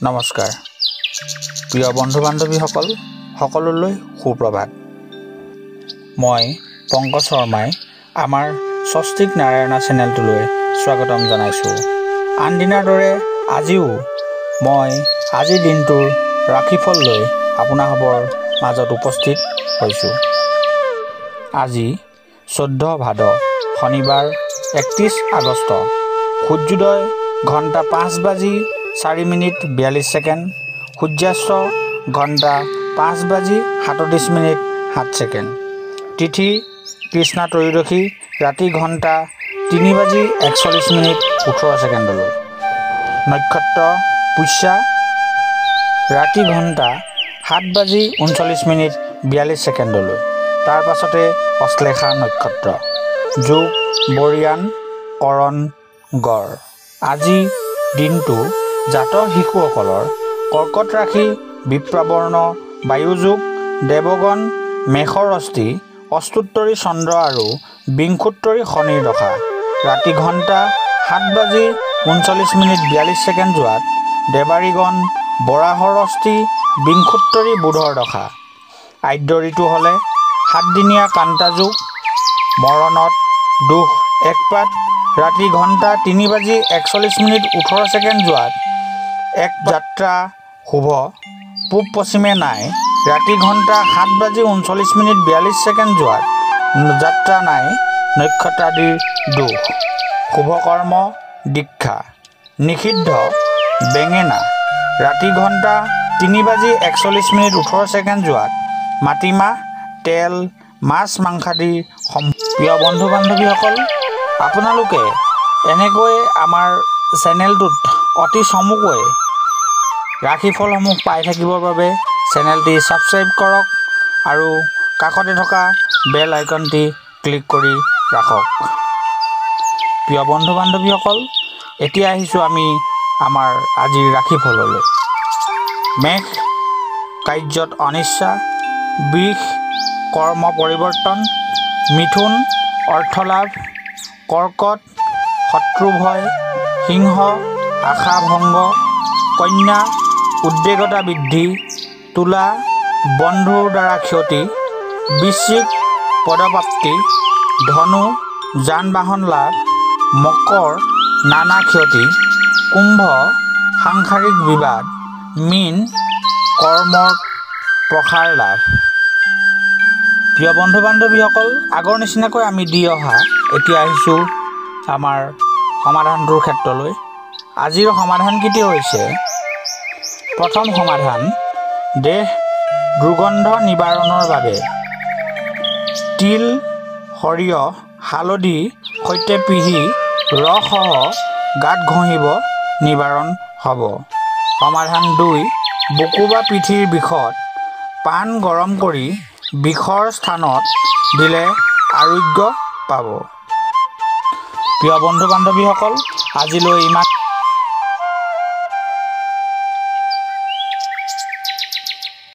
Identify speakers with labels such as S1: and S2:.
S1: নমস্কাৰ প্ৰিয় বন্ধু বান্ধৱীসকল সকলোলৈ সুপ্ৰভাত। মই পংকজ শৰ্মাই আমাৰ স্বস্তিক নাৰায়ণা চেনেলটোলৈ স্বাগতম জনাইছোঁ। আন দিনাৰ দৰে আজিও মই আজিৰ দিনটোৰ ৰাশিফল লৈ আপোনালোকৰ মাজত উপস্থিত হৈছোঁ। আজি 14 ভাদ শনিবাৰ 31 আগষ্ট, সূৰ্যোদয় ঘণ্টা 5:04:42, সূৰ্যাস্ত ঘণ্টা 5:37:07, তিথি কৃষ্ণা ত্ৰয়োদশী ৰাতি ঘণ্টা 3:41:18, নক্ষত্ৰ পুষ্যা ৰাতি ঘণ্টা 7:39:42, তাৰ পাছতে অশ্লেষা নক্ষত্ৰ, যোগ বৰিয়ান কৰণ গড়। আজি দিনটো জাত শিশুসকলৰ কৰ্কট ৰাশি, বিপ্ৰবৰ্ণ, বায়ুযোগ, দেৱগণ, মেষৰষ্টি, অষ্টোত্তৰী চন্দ্ৰ আৰু বিংশোত্তৰী শনিৰ দশা। ৰাতি ঘণ্টা 7:39:42 যোৱাত দেৱাৰীগণ, বৰাহৰ অষ্টি, বিংশোত্তৰী বুধৰ দশা। আদ্য ঋতু হ'লে 7দিনীয়া কান্তাযোগ, মৰণত দুখ একপাত। ৰাতি ঘণ্টা 3:41:18 যোৱাত এক যাত্ৰা শুভ, পূব পশ্চিমে নাই। ৰাতি ঘণ্টা 7:39:42 যোৱাত যাত্ৰা নাই, নক্ষত্ৰাদিৰ দোষ। শুভকৰ্ম দীক্ষা, নিষিদ্ধ বেঙেনা। ৰাতি ঘণ্টা 3:41:18 যোৱাত মাটিমাহ, তেল, মাছ মাংসাদিৰ প্ৰিয় বন্ধু বান্ধৱীসকল, আপোনালোকে এনেকৈ আমাৰ চেনেলটোত অতি চমুকৈ ৰাশিফলসমূহ পাই থাকিবৰ বাবে চেনেলটি ছাবস্ক্ৰাইব কৰক আৰু কাষতে থকা বেল আইকনটি ক্লিক কৰি ৰাখক। প্ৰিয় বন্ধু বান্ধৱীসকল, এতিয়া আহিছোঁ আমি আমাৰ আজিৰ ৰাশিফললৈ। মেষ কাৰ্যত অনিচ্ছা, বৃষ কৰ্ম পৰিৱৰ্তন, মিথুন অৰ্থলাভ, কৰ্কট শত্ৰুভয়, সিংহ আশা ভংগ, কন্যা উদ্বেগতা বৃদ্ধি, তুলা বন্ধুৰ দ্বাৰা ক্ষতি, বৃশ্চিক পদপ্ৰাপ্তি, ধনু যান বাহন লাভ, মকৰ নানা ক্ষতি, কুম্ভ সাংসাৰিক বিবাদ, মীন কৰ্মৰ প্ৰসাৰ লাভ। প্ৰিয় বন্ধু বান্ধৱীসকল, আগৰ নিচিনাকৈ আমি দি অহা এতিয়া আহিছোঁ আমাৰ সমাধানটোৰ ক্ষেত্ৰলৈ। আজিৰ সমাধান কিটি হৈছে: প্ৰথম সমাধান, দেহ দুৰ্গন্ধ নিবাৰণৰ বাবে তিল, সৰিয়হ, হালধি সৈতে পিহি ৰসসহ গাত ঘঁহিব, নিবাৰণ হ'ব। সমাধান 2, বুকু বা পিঠিৰ বিষত পাণ গৰম কৰি বিষৰ স্থানত দিলে আৰোগ্য পাব। প্ৰিয় বন্ধু বান্ধৱীসকল, আজিলৈ ইমান।